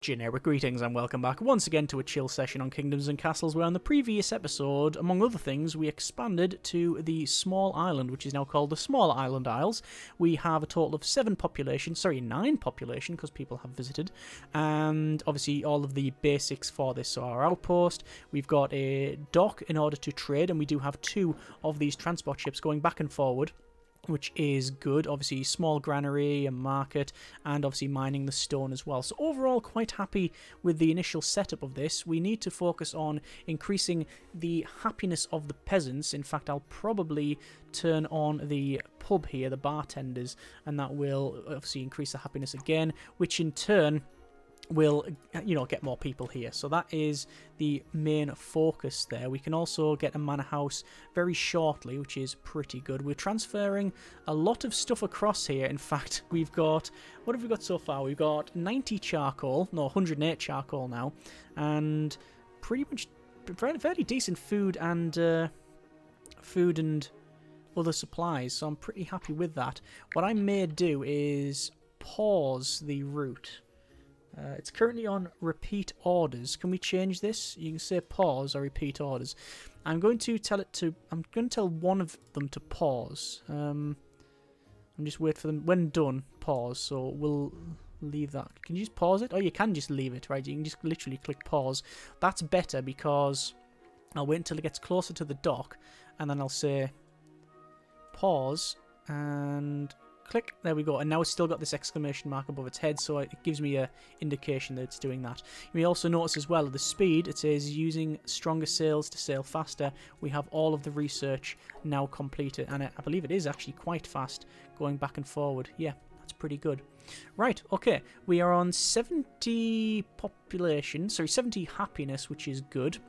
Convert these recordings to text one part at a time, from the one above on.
Generic greetings and welcome back once again to a chill session on Kingdoms and Castles, where on the previous episode, among other things, we expanded to the small island, which is now called the Small Island Isles. We have a total of 9 population, because people have visited, and obviously all of the basics for this. So our outpost, we've got a dock in order to trade, and we do have 2 of these transport ships going back and forward, which is good. Obviously small granary, a market, and obviously mining the stone as well. So overall quite happy with the initial setup of this. We need to focus on increasing the happiness of the peasants. In fact, I'll probably turn on the pub here, the bartenders, and that will obviously increase the happiness again, which in turn will, get more people here. So that is the main focus there. We can also get a manor house very shortly, which is pretty good. We're transferring a lot of stuff across here. In fact, we've got, what have we got so far? We've got 90 charcoal, no, 108 charcoal now, and pretty much fairly decent food and other supplies. So I'm pretty happy with that. What I may do is pause the route. It's currently on repeat orders. Can we change this? You can say pause or repeat orders. I'm going to tell one of them to pause. I'm just wait for them. When done, pause. So we'll leave that. Can you just pause it? Oh, you can just leave it, right? You can just literally click pause. That's better because I'll wait until it gets closer to the dock, and then I'll say pause and click. There we go. And now it's still got this exclamation mark above its head, so it gives me a indication that it's doing that. You may also notice as well the speed. It says using stronger sails to sail faster. We have all of the research now completed, and I believe it is actually quite fast going back and forward. Yeah, that's pretty good. Right, okay. We are on 70 happiness, which is good.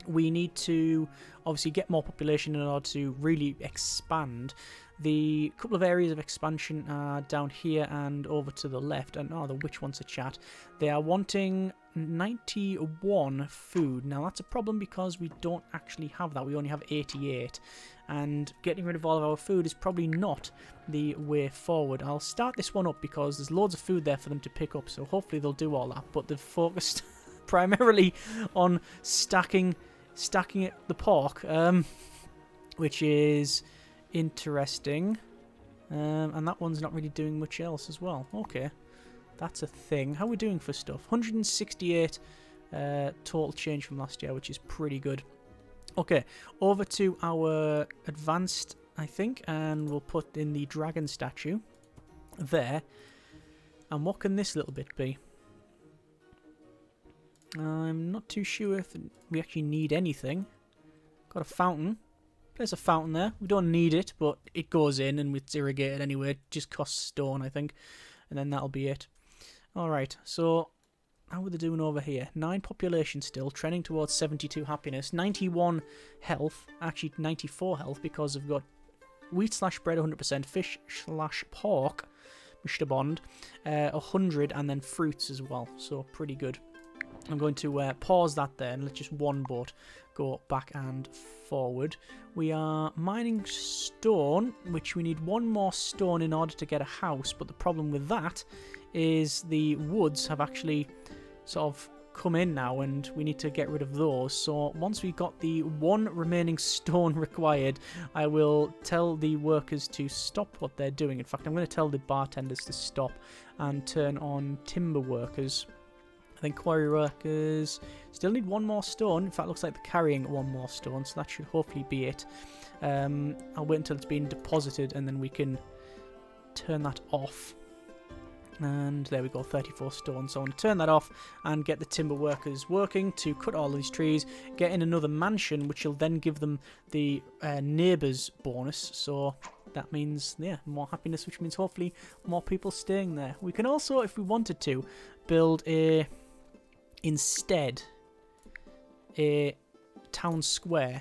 We need to obviously get more population in order to really expand. The couple of areas of expansion are down here and over to the left. And the witch wants a chat. They are wanting 91 food. Now that's a problem because we don't actually have that. We only have 88. And getting rid of all of our food is probably not the way forward. I'll start this one up because there's loads of food there for them to pick up. So hopefully they'll do all that. But they've focused primarily on stacking the pork, which is interesting, and that one's not really doing much else as well. Okay, that's a thing. How are we doing for stuff? 168 total change from last year, which is pretty good. Okay, over to our advanced, I think, and we'll put in the dragon statue there. And what can this little bit be? I'm not too sure if we actually need anything. Got a fountain. There's a fountain there. We don't need it, but it goes in and it's irrigated anyway. It just costs stone, I think. And then that'll be it. Alright, so how are they doing over here? 9 population still, trending towards 72 happiness. 91 health, actually 94 health because I've got wheat/bread 100%, fish/pork, Mr. Bond, 100, and then fruits as well. So pretty good. I'm going to pause that there and let just one boat go back and forward. We are mining stone, which we need 1 more stone in order to get a house, but the problem with that is the woods have actually sort of come in now and we need to get rid of those. So once we've got the 1 remaining stone required, I will tell the workers to stop what they're doing. In fact, I'm going to tell the bartenders to stop and turn on timber workers. I think quarry workers still need 1 more stone. In fact, it looks like they're carrying 1 more stone, so that should hopefully be it. I'll wait until it's been deposited, and then we can turn that off. And there we go, 34 stone. So I'm going to turn that off and get the timber workers working to cut all these trees, get in another mansion, which will then give them the neighbours bonus. So that means, yeah, more happiness, which means hopefully more people staying there. We can also, if we wanted to, build instead a town square.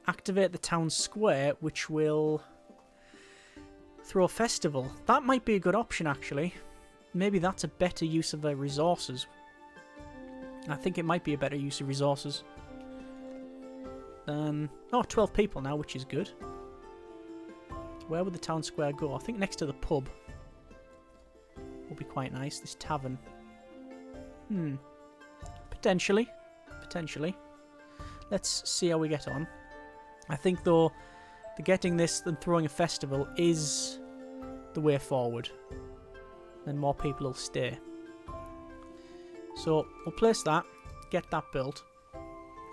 Activate the town square, which will throw a festival. That might be a good option, actually. Maybe that's a better use of their resources. I think it might be a better use of resources. 12 people now, which is good. Where would the town square go? I think next to the pub. Will be quite nice, this tavern. Potentially. Potentially. Let's see how we get on. I think, though, the getting this and throwing a festival is the way forward. Then more people will stay. So, we'll place that. Get that built.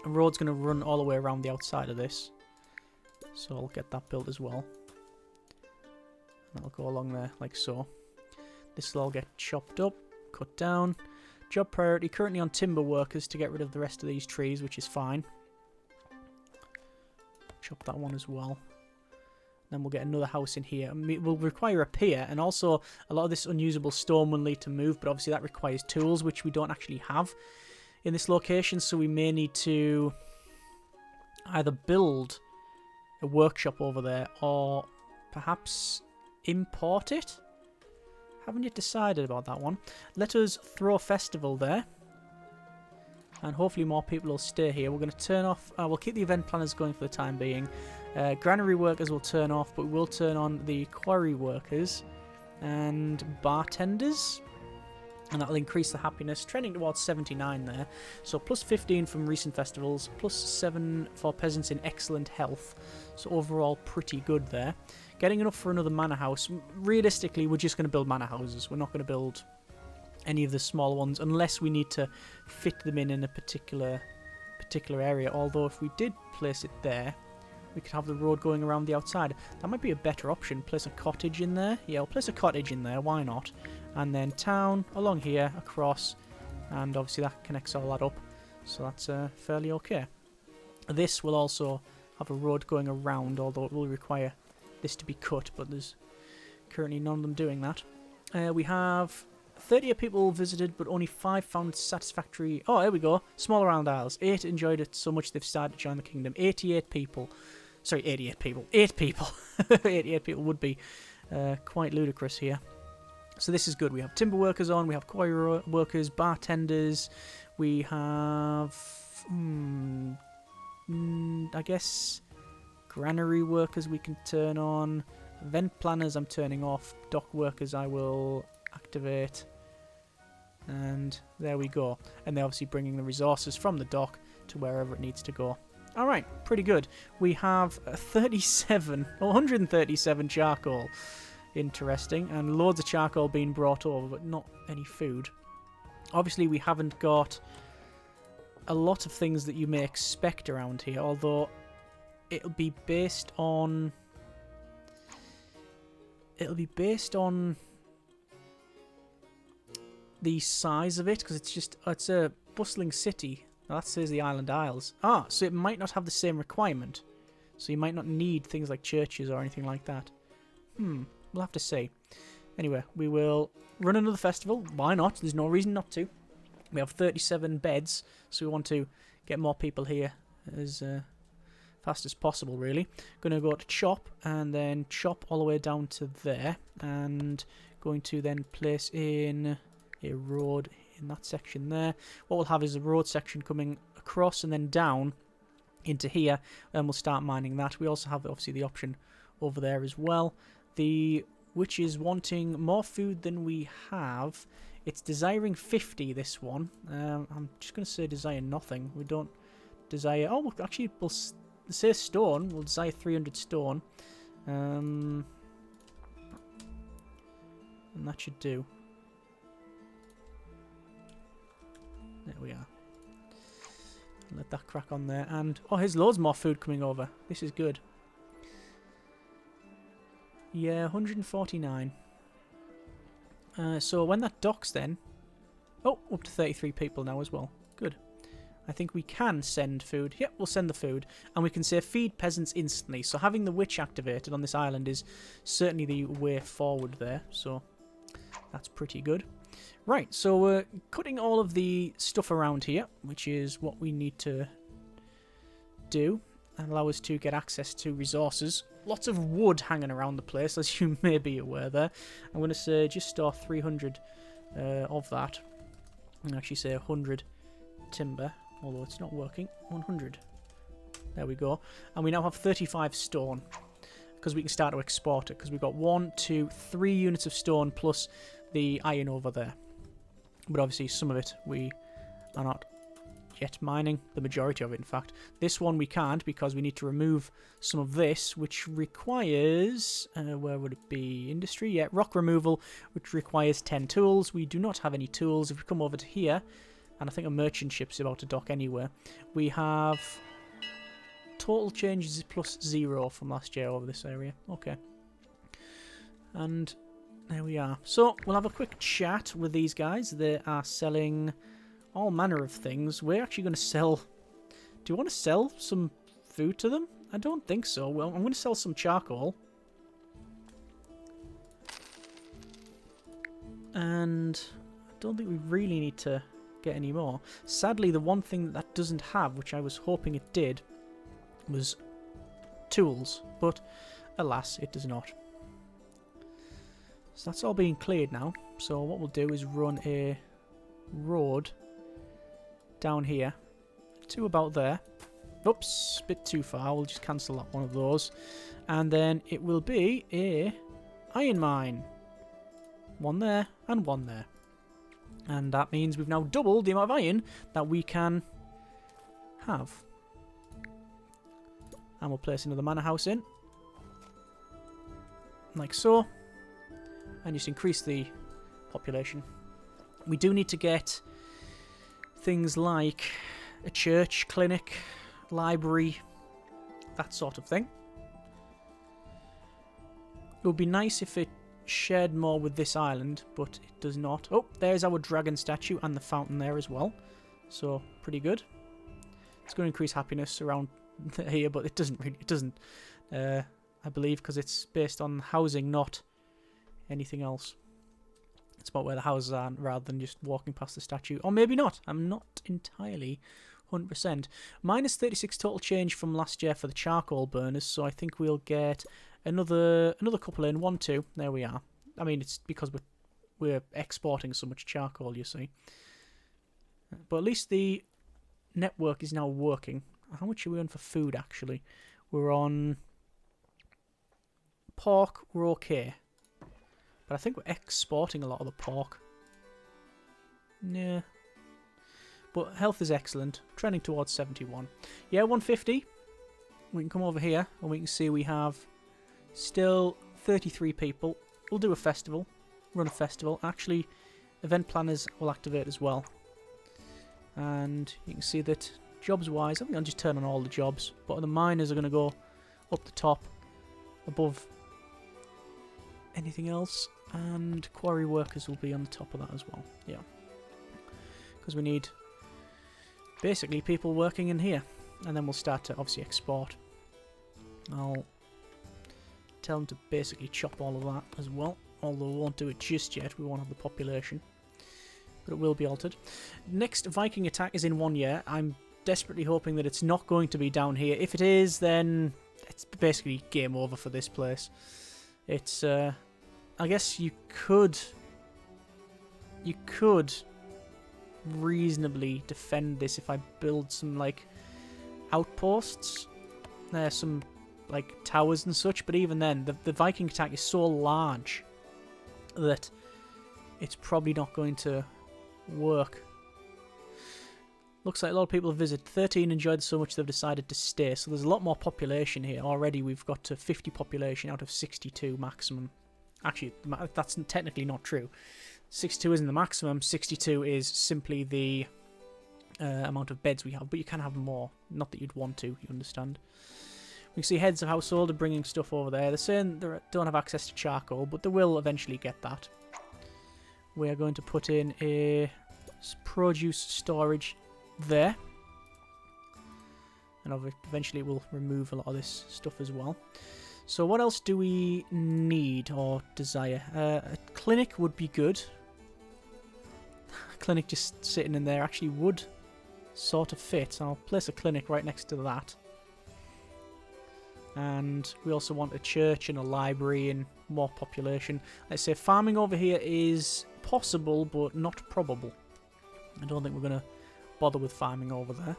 A road's going to run all the way around the outside of this. So, I'll get that built as well. And I'll go along there, like so. This will all get chopped up, cut down. Job priority currently on timber workers to get rid of the rest of these trees, which is fine. Chop that one as well. Then we'll get another house in here. It will require a pier, and also a lot of this unusable stone will need to move, but obviously that requires tools, which we don't actually have in this location, so we may need to either build a workshop over there or perhaps import it. Haven't yet decided about that one. Let us throw a festival there. And hopefully more people will stay here. We're going to turn off... we'll keep the event planners going for the time being. Granary workers will turn off, but we will turn on the quarry workers and bartenders. And that'll increase the happiness. Trending towards 79 there. So plus 15 from recent festivals. Plus 7 for peasants in excellent health. So overall pretty good there. Getting enough for another manor house. Realistically, we're just going to build manor houses. We're not going to build any of the smaller ones unless we need to fit them in a particular area. Although if we did place it there, we could have the road going around the outside. That might be a better option. Place a cottage in there. Yeah, we'll place a cottage in there. Why not? And then town along here, across. And obviously that connects all that up. So that's fairly okay. This will also have a road going around, although it will require this to be cut, but there's currently none of them doing that. We have 38 people visited, but only 5 found satisfactory. Oh, there we go. Smaller round isles. 8 enjoyed it so much they've started to join the kingdom. 88 people. Sorry, 88 people. 8 people. 88 people would be quite ludicrous here. So this is good. We have timber workers on. We have quarry workers, bartenders. We have... I guess... granary workers we can turn on. Event planners I'm turning off. Dock workers I will activate. And there we go. And they're obviously bringing the resources from the dock to wherever it needs to go. Alright, pretty good. We have 137 charcoal. Interesting. And loads of charcoal being brought over, but not any food. Obviously we haven't got a lot of things that you may expect around here, although it'll be based on the size of it, because it's a bustling city. Now that says the Island Isles. Ah, so it might not have the same requirement. So you might not need things like churches or anything like that. We'll have to see. Anyway, we will run another festival. Why not? There's no reason not to. We have 37 beds, so we want to get more people here as fast as possible, really. Going to go to chop, and then chop all the way down to there, and going to then place in a road in that section there. What we'll have is a road section coming across and then down into here, and we'll start mining that. We also have obviously the option over there as well, which is wanting more food than we have. It's desiring 50, this one. I'm just going to say desire nothing. We don't desire... Oh, actually, we'll say stone. We'll desire 300 stone. And that should do. There we are. Let that crack on there. And, oh, here's loads more food coming over. This is good. Yeah, 149. So when that docks then... Oh, up to 33 people now as well. Good. I think we can send food. Yep, we'll send the food. And we can say feed peasants instantly. So having the witch activated on this island is certainly the way forward there. So that's pretty good. Right, so we're cutting all of the stuff around here, which is what we need to do and allow us to get access to resources. Lots of wood hanging around the place, as you may be aware there. I'm going to say just store 300 of that. And actually say 100 timber, although it's not working. 100. There we go. And we now have 35 stone, because we can start to export it, because we've got 1, 2, 3 units of stone plus the iron over there. But obviously some of it we are not yet mining, the majority of it in fact. This one we can't because we need to remove some of this, which requires, where would it be? Industry? Yeah, rock removal, which requires 10 tools. We do not have any tools. If we come over to here, and I think a merchant ship's about to dock anywhere, we have total changes +0 from last year over this area. Okay. And there we are. So we'll have a quick chat with these guys. They are selling all manner of things. We're actually going to sell... Do you want to sell some food to them? I don't think so. Well, I'm going to sell some charcoal. And I don't think we really need to get any more. Sadly, the one thing that doesn't have, which I was hoping it did, was tools. But alas, it does not. So that's all being cleared now. So what we'll do is run a road down here to about there. Oops, a bit too far. We'll just cancel that one of those. And then it will be a iron mine. One there and one there. And that means we've now doubled the amount of iron that we can have. And we'll place another manor house in. Like so. And just increase the population. We do need to get things like a church, clinic, library, that sort of thing. It would be nice if it shared more with this island, but it does not. Oh, there's our dragon statue and the fountain there as well. So, pretty good. It's going to increase happiness around here, but it doesn't really, I believe, because it's based on housing, not anything else. It's about where the houses are rather than just walking past the statue. Or maybe not. I'm not entirely 100%. Minus 36 total change from last year for the charcoal burners, so I think we'll get another couple in. 1, 2. There we are. I mean, it's because we're exporting so much charcoal, you see. But at least the network is now working. How much are we on for food, actually? We're on pork. We're okay. But I think we're exporting a lot of the pork. Yeah. But health is excellent. Trending towards 71. Yeah, 150. We can come over here and we can see we have still 33 people. We'll do a festival. Run a festival. Actually, event planners will activate as well. And you can see that jobs-wise, I think I'll just turn on all the jobs. But the miners are going to go up the top above anything else. And quarry workers will be on the top of that as well. Yeah. Because we need basically people working in here. And then we'll start to obviously export. I'll tell them to basically chop all of that as well. Although we won't do it just yet. We won't have the population. But it will be altered. Next Viking attack is in 1 year. I'm desperately hoping that it's not going to be down here. If it is, then it's basically game over for this place. It's... I guess you could reasonably defend this if I build some, like, outposts. There's some, like, towers and such, but even then, the Viking attack is so large that it's probably not going to work. Looks like a lot of people have visited. 13 enjoyed so much they've decided to stay, so there's a lot more population here. Already we've got to 50 population out of 62 maximum. Actually, that's technically not true. 62 isn't the maximum. 62 is simply the amount of beds we have. But you can have more. Not that you'd want to, you understand. We can see heads of household are bringing stuff over there. They're saying they don't have access to charcoal, but they will eventually get that. We are going to put in a produce storage there. And eventually we'll remove a lot of this stuff as well. So what else do we need or desire? A clinic would be good. A clinic just sitting in there actually would sort of fit. So I'll place a clinic right next to that. And we also want a church and a library and more population. Let's say farming over here is possible but not probable. I don't think we're going to bother with farming over there.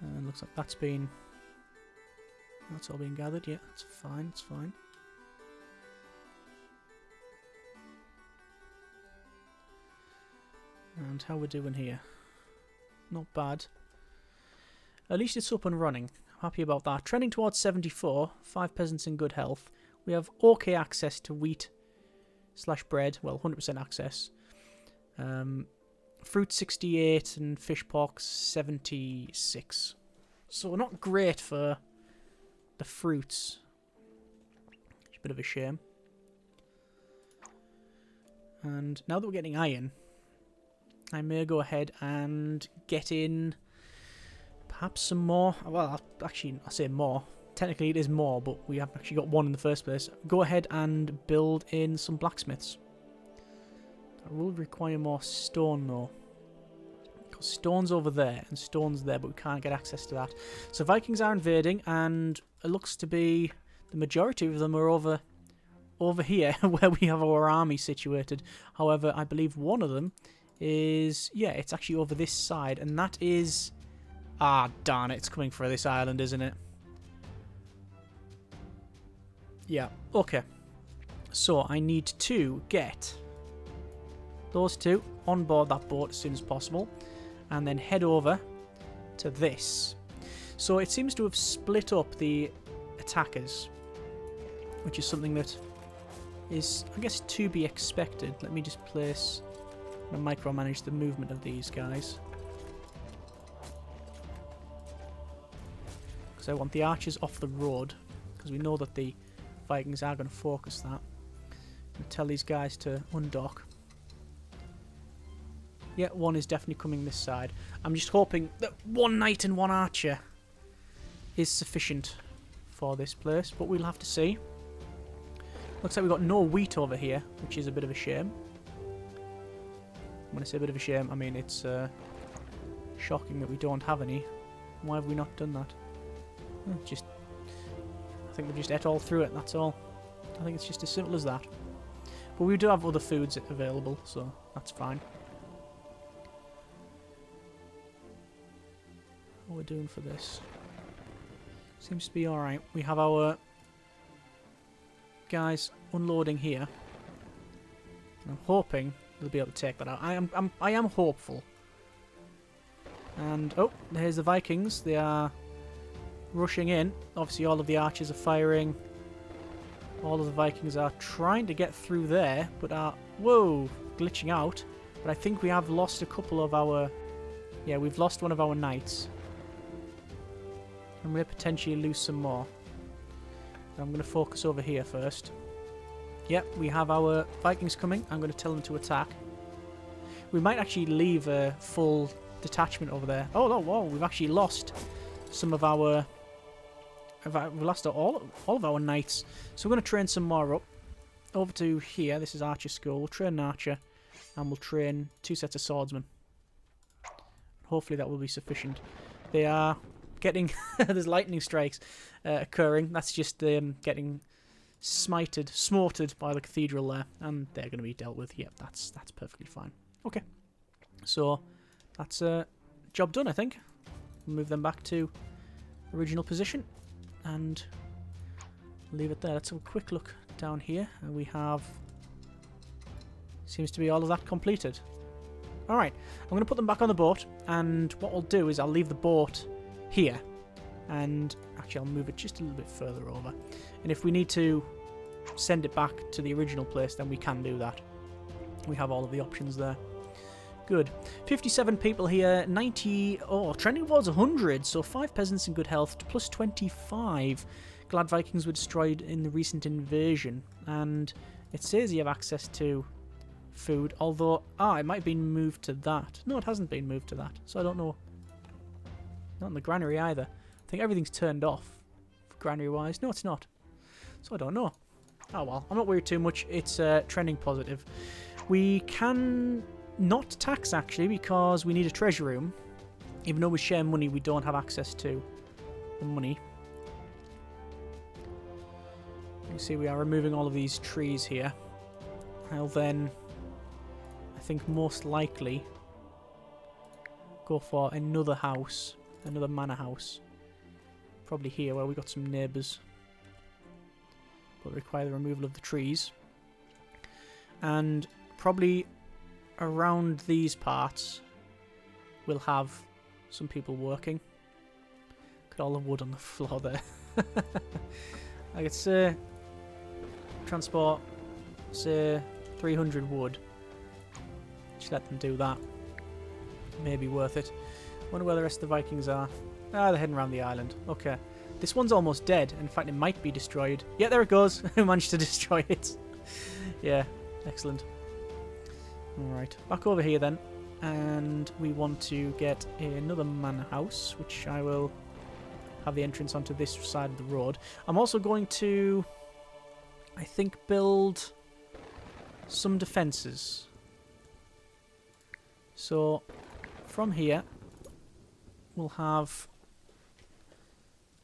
And looks like that's all been gathered. Yeah, that's fine. It's fine. And how we're doing here. Not bad. At least it's up and running. Happy about that. Trending towards 74. 5 peasants in good health. We have okay access to wheat / bread. Well, 100% access. Fruit 68 and fish pox 76. So not great for the fruits. It's a bit of a shame. And now that we're getting iron, I may go ahead and get in perhaps some more. Well, actually, I say more. Technically, it is more, but we haven't actually got one in the first place. Go ahead and build in some blacksmiths. That will require more stone, though. Because stone's over there, and stone's there, but we can't get access to that. So Vikings are invading, and it looks to be the majority of them are over here, where we have our army situated. However, I believe one of them is... yeah, it's actually over this side, and that is... ah, darn it, it's coming for this island, isn't it? Yeah, okay. So, I need to get those two on board that boat as soon as possible, and then head over to this. So, it seems to have split up the attackers, which is something that is, I guess, to be expected. Let me just place and micromanage the movement of these guys. Because I want the archers off the road, because we know that the Vikings are going to focus that. I'm going to tell these guys to undock. Yeah, one is definitely coming this side. I'm just hoping that one knight and one archer is sufficient for this place, but we'll have to see. Looks like we've got no wheat over here, which is a bit of a shame. When I say a bit of a shame, I mean it's shocking that we don't have any. Why have we not done that? I think we just ate all through it, that's all. I think it's just as simple as that. But we do have other foods available, so that's fine. How are we doing for this? Seems to be alright. We have our guys unloading here. I'm hoping they'll be able to take that out. I am hopeful. And oh, there's the Vikings. They are rushing in. Obviously, all of the archers are firing. All of the Vikings are trying to get through there, but are glitching out. But I think we have lost a couple of our. Yeah, we've lost one of our knights, and we'll potentially lose some more. I'm going to focus over here first. Yep, we have our Vikings coming. I'm going to tell them to attack. We might actually leave a full detachment over there. Oh, no, whoa, we've actually lost some of our... we've lost all of our knights. So we're going to train some more up. Over to here. This is Archer School. We'll train an archer. And we'll train 2 sets of swordsmen. Hopefully that will be sufficient. They are getting... there's lightning strikes occurring. That's just them getting... smarted by the cathedral there, and they're going to be dealt with. Yep, that's perfectly fine. Okay, so that's job done, I think. Move them back to original position and leave it there. Let's have a quick look down here, and we have seems to be all of that completed. All right, I'm going to put them back on the boat, and what I'll do is I'll leave the boat here. And actually, I'll move it just a little bit further over. And if we need to send it back to the original place, then we can do that. We have all of the options there. Good. 57 people here. 90... oh, trending towards 100. So 5 peasants in good health. Plus 25. Glad Vikings were destroyed in the recent invasion. And it says you have access to food. Although... ah, it might have been moved to that. No, it hasn't been moved to that. So I don't know. Not in the granary either. I think everything's turned off, granary-wise. No, it's not. So I don't know. Oh well, I'm not worried too much. It's trending positive. We can not tax, actually, because we need a treasure room. Even though we share money, we don't have access to the money. You see, we are removing all of these trees here. I'll then, I think most likely, go for another house, another manor house. Probably here, where we've got some neighbours. But require the removal of the trees. And probably around these parts we'll have some people working. Look at all the wood on the floor there. I could say transport, say 300 wood. Just let them do that. Maybe worth it. Wonder where the rest of the Vikings are. Ah, they're heading around the island. Okay. This one's almost dead. In fact, it might be destroyed. Yeah, there it goes. I managed to destroy it. Yeah, excellent. Alright, back over here then. And we want to get another manor house, which I will have the entrance onto this side of the road. I'm also going to, I think, build some defences. So, from here, we'll have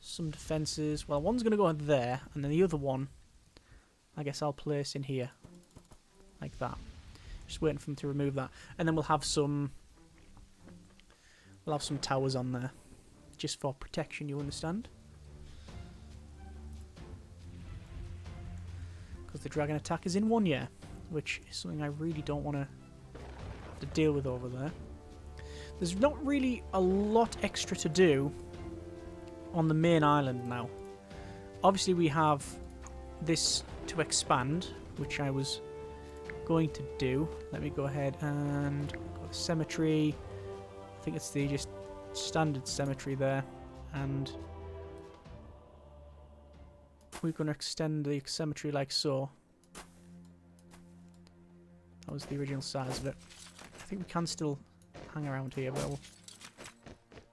some defences. Well, one's going to go in there, and then the other one, I guess I'll place in here. Like that. Just waiting for them to remove that. And then we'll have some towers on there. Just for protection, you understand? Because the dragon attack is in 1 year, which is something I really don't want to have to deal with over there. There's not really a lot extra to do on the main island now. Obviously we have this to expand, which I was going to do. Let me go ahead and go to cemetery. I think it's the just standard cemetery there, and we're going to extend the cemetery like so. That was the original size of it. I think we can still hang around here, but we'll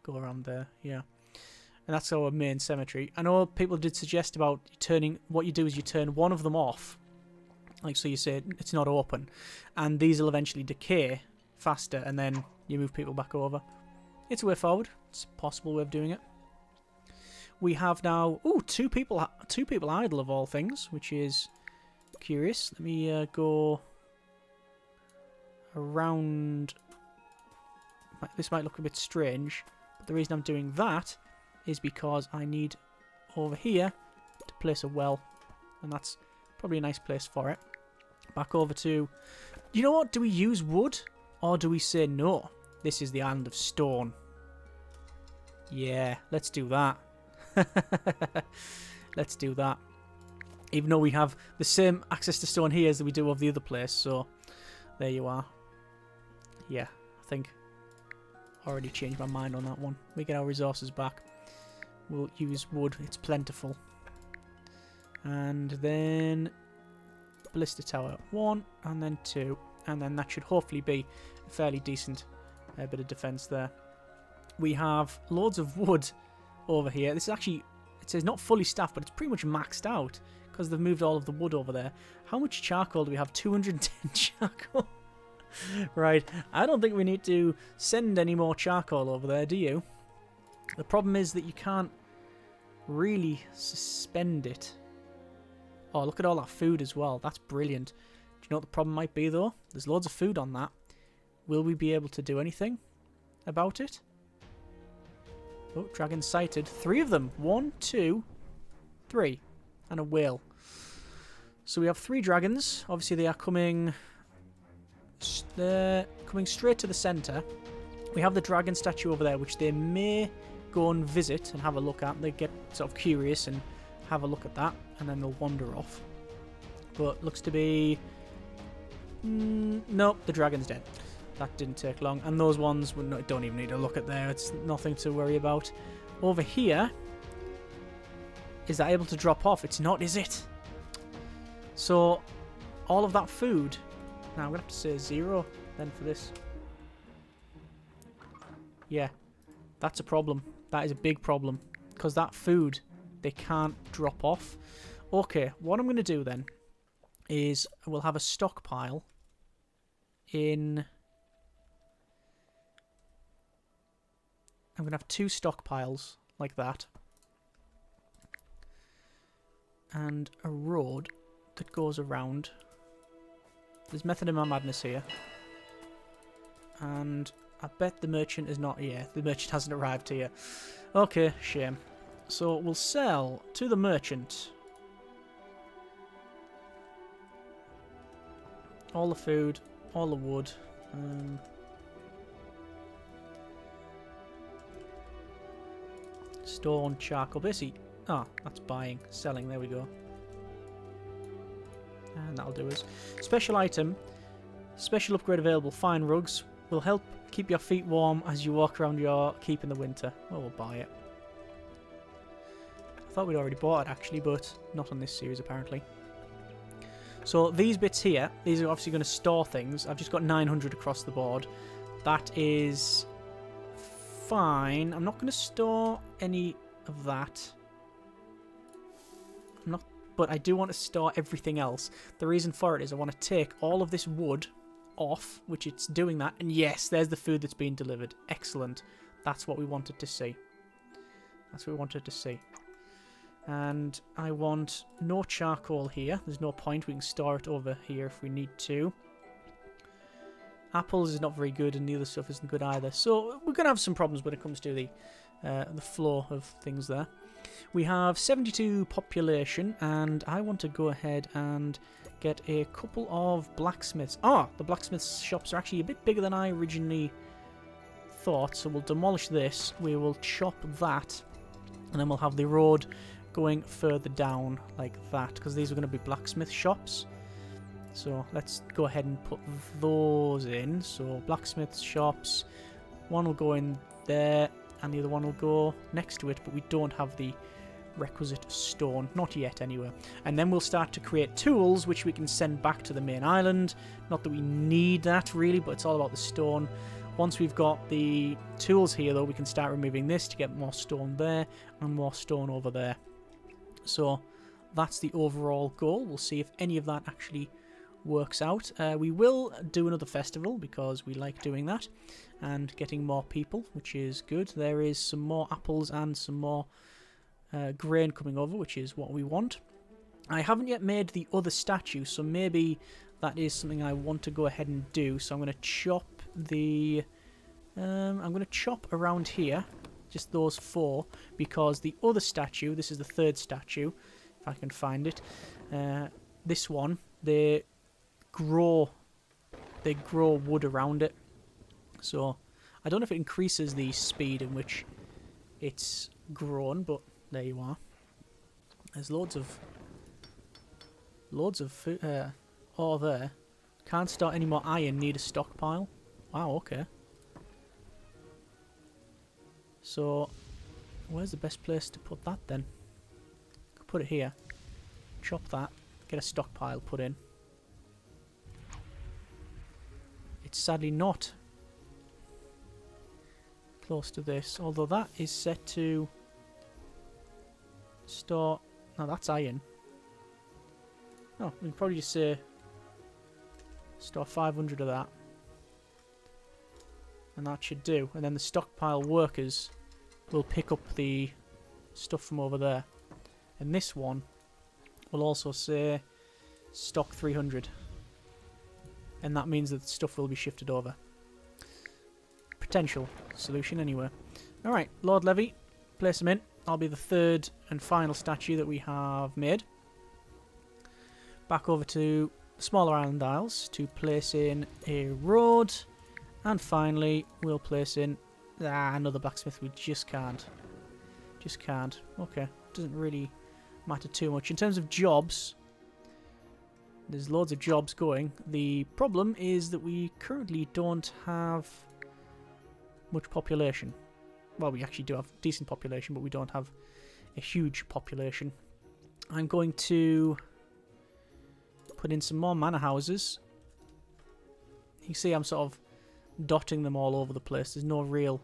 go around there. Yeah. And that's our main cemetery. I know people did suggest about turning, what you do is you turn one of them off. Like, so you say it's not open. And these will eventually decay faster, and then you move people back over. It's a way forward. It's a possible way of doing it. We have now, ooh, two people idle of all things, which is curious. Let me go around. This might look a bit strange, but the reason I'm doing that is because I need over here to place a well, and that's probably a nice place for it. Back over to, you know what, do we use wood or do we say no, this is the island of stone? Yeah, let's do that. Let's do that, even though we have the same access to stone here as we do of the other place. So there you are. Yeah, I think I already changed my mind on that one. We get our resources back. We'll use wood. It's plentiful. And then ballista tower 1, and then 2, and then that should hopefully be a fairly decent bit of defense there. We have loads of wood over here. This is actually, it says not fully staffed, but it's pretty much maxed out because they've moved all of the wood over there. How much charcoal do we have? 210 charcoal. Right, I don't think we need to send any more charcoal over there, do you? The problem is that you can't really suspend it. Oh, look at all that food as well. That's brilliant. Do you know what the problem might be, though? There's loads of food on that. Will we be able to do anything about it? Oh, dragon sighted. 3 of them. 1, 2, 3. And a whale. So we have 3 dragons. Obviously, they are coming... They're coming straight to the centre. We have the dragon statue over there, which they may go and visit and have a look at. They get sort of curious and have a look at that, and then they'll wander off. But looks to be... nope, the dragon's dead. That didn't take long. And those ones, don't even need to look at there. It's nothing to worry about. Over here, is that able to drop off? It's not, is it? So, all of that food... Now, I'm going to have to say 0 then for this. Yeah, that's a problem. That is a big problem. Because that food, they can't drop off. Okay, what I'm going to do then is we'll have a stockpile in... I'm going to have 2 stockpiles like that. And a road that goes around. There's method in my madness here. And I bet the merchant is not here. The merchant hasn't arrived here. Okay, shame. So we'll sell to the merchant all the food, all the wood, Stone, charcoal, basically. Ah, that's buying, selling. There we go. And that'll do us. Special item. Special upgrade available. Fine rugs will help keep your feet warm as you walk around your keep in the winter. Well, we'll buy it. I thought we'd already bought it actually, but not on this series apparently. So these bits here, these are obviously going to store things. I've just got 900 across the board. That is fine. I'm not going to store any of that. I'm not, but I do want to store everything else. The reason for it is I want to take all of this wood off, which it's doing that. And yes, there's the food that's being delivered. Excellent. That's what we wanted to see. That's what we wanted to see. And I want no charcoal here. There's no point. We can store it over here if we need to. Apples is not very good, and the other stuff isn't good either. So we're going to have some problems when it comes to the flow of things there. We have 72 population, and I want to go ahead and get a couple of blacksmiths. Ah, the blacksmiths shops are actually a bit bigger than I originally thought, so we'll demolish this. We will chop that, and then we'll have the road going further down like that, because these are going to be blacksmith shops. So let's go ahead and put those in. So blacksmith shops, one will go in there and the other one will go next to it, but we don't have the requisite stone, not yet anyway. And then we'll start to create tools which we can send back to the main island. Not that we need that really, but it's all about the stone. Once we've got the tools here though, we can start removing this to get more stone there and more stone over there. So that's the overall goal. We'll see if any of that actually works out. We will do another festival because we like doing that and getting more people, which is good. There is some more apples and some more grain coming over, which is what we want. I haven't yet made the other statue, so maybe that is something I want to go ahead and do. So I'm going to chop the I'm going to chop around here, just those four, because the other statue, this is the third statue, if I can find it, this one, they grow wood around it. So I don't know if it increases the speed in which it's grown, but there you are. There's loads of ore there. Can't start any more iron, need a stockpile. Wow, okay. So where's the best place to put that then? Could put it here. Chop that. Get a stockpile put in. It's sadly not close to this, although that is set to store. No, that's iron. Oh, we can probably just say store 500 of that, and that should do. And then the stockpile workers will pick up the stuff from over there. And this one will also say stock 300. And that means that the stuff will be shifted over. Potential solution anyway. Alright, Lord Levy, place him in. I'll be the third and final statue that we have made. Back over to smaller island isles to place in a road. And finally, we'll place in another blacksmith. We just can't. Just can't. Okay, doesn't really matter too much. In terms of jobs, there's loads of jobs going. The problem is that we currently don't have much population. Well, we actually do have decent population, but we don't have a huge population. I'm going to put in some more manor houses. You can see I'm sort of dotting them all over the place. There's no real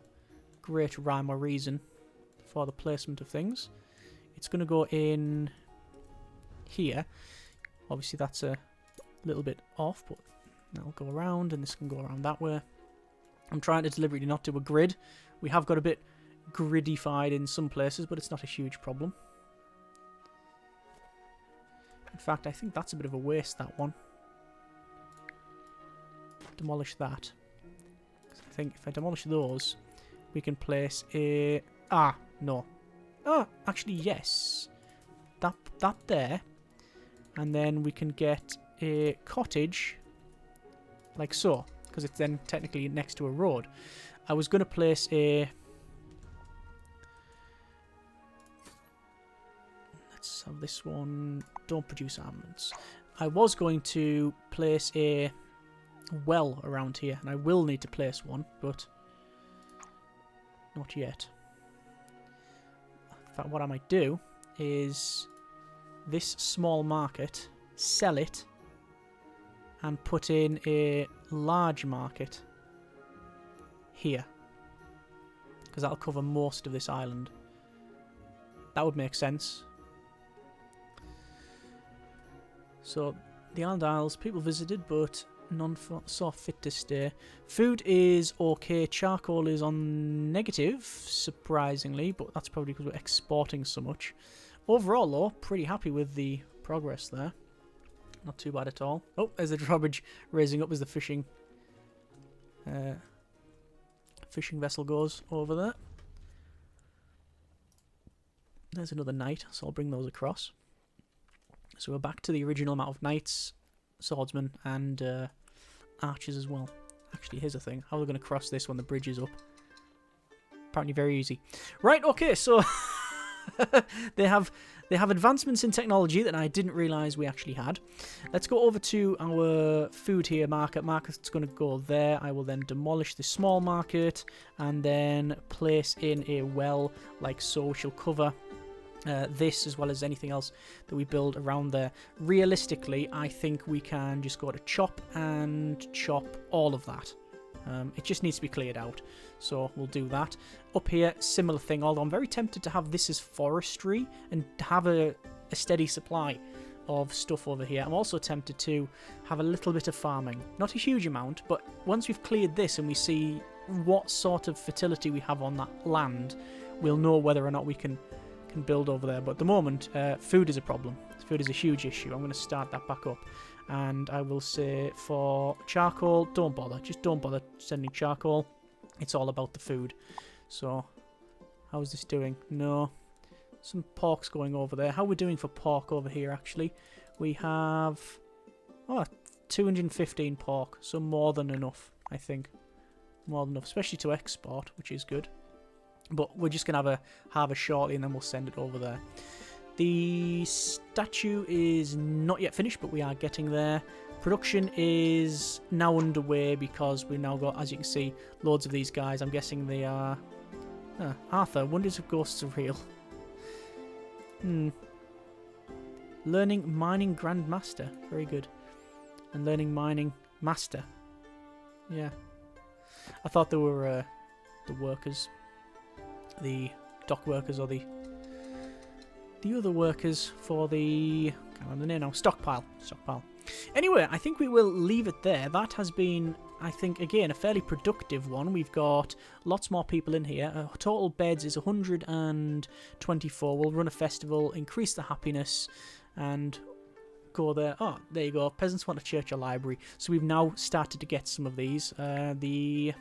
great rhyme or reason for the placement of things. It's going to go in here. Obviously that's a little bit off, but that'll go around, and this can go around that way. I'm trying to deliberately not do a grid. We have got a bit gridified in some places, but it's not a huge problem. In fact, I think that's a bit of a waste, that one. Demolish that. I think if I demolish those, we can place a... Ah, no. Ah, actually, yes. That there. And then we can get a cottage, like so. because it's then technically next to a road. I was going to place a... Let's have this one. Don't produce armaments. I was going to place a well around here, and I will need to place one, but not yet. In fact, what I might do is this small market, sell it, and put in a large market here, because that'll cover most of this island. That would make sense. So the Island Isles, people visited, but none saw fit to stay. Food is okay. Charcoal is on negative, surprisingly, but that's probably because we're exporting so much. Overall, though, pretty happy with the progress there. Not too bad at all. Oh, there's the drawbridge raising up as the fishing vessel goes over there. There's another knight, so I'll bring those across. So we're back to the original amount of knights, swordsmen, and archers as well. Actually, here's the thing. How are we going to cross this when the bridge is up? Apparently very easy. Right, okay, so they have advancements in technology that I didn't realise we actually had. Let's go over to our food here, market. Market's going to go there. I will then demolish the small market and then place in a well like so, which will cover this as well as anything else that we build around there. Realistically, I think we can just go to chop and chop all of that. It just needs to be cleared out, so we'll do that. Up here, similar thing, although I'm very tempted to have this as forestry and have a steady supply of stuff over here. I'm also tempted to have a little bit of farming. Not a huge amount, but once we've cleared this and we see what sort of fertility we have on that land, we'll know whether or not we can build over there. But at the moment, food is a problem. Food is a huge issue. I'm going to start that back up. And I will say for charcoal, don't bother. Just don't bother sending charcoal. It's all about the food. So, how is this doing? No. Some pork's going over there. How are we doing for pork over here, actually? We have 215 pork. So more than enough, I think. More than enough, especially to export, which is good. But we're just going to have a harvest shortly and then we'll send it over there. The statue is not yet finished, but we are getting there. Production is now underway because we've now got, as you can see, loads of these guys. I'm guessing they are... Arthur, wonders if ghosts are real. Learning mining grandmaster. Very good. And learning mining master. Yeah. I thought they were the workers. The dock workers or the other workers for the... can't remember the name now. Stockpile. Anyway, I think we will leave it there. That has been, I think, again, a fairly productive one. We've got lots more people in here. Total beds is 124. We'll run a festival, increase the happiness, and go there. Oh, there you go. Peasants want a church or library. So we've now started to get some of these. The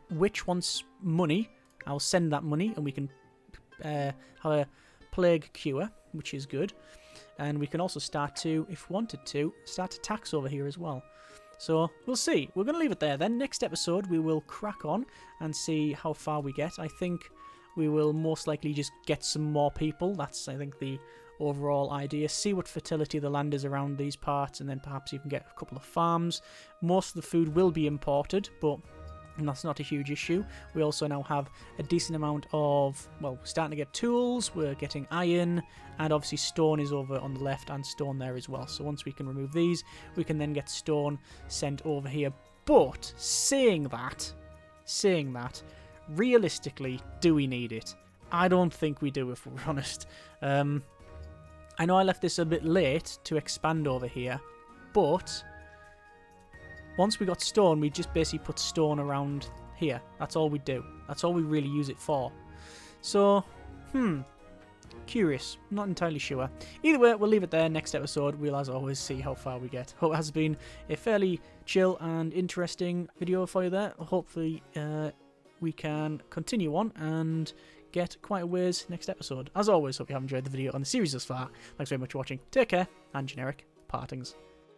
witch wants money. I'll send that money, and we can have a plague cure, which is good. And we can also start to, if wanted to, start to tax over here as well. So we'll see. We're going to leave it there. Then next episode, we will crack on and see how far we get. I think we will most likely just get some more people. That's, I think, the overall idea. See what fertility the land is around these parts, and then perhaps you can get a couple of farms. Most of the food will be imported, but... and that's not a huge issue. We also now have a decent amount of, well, we're starting to get tools, we're getting iron, and obviously stone is over on the left and stone there as well. So once we can remove these, we can then get stone sent over here. But saying that, realistically, do we need it? I don't think we do, if we're honest. I know I left this a bit late to expand over here, but... once we got stone, we just basically put stone around here. That's all we do. That's all we really use it for. So, curious. Not entirely sure. Either way, we'll leave it there. Next episode, we'll, as always, see how far we get. Hope it has been a fairly chill and interesting video for you there. Hopefully, we can continue on and get quite a ways next episode. As always, hope you have enjoyed the video and the series thus far. Thanks very much for watching. Take care, and generic partings.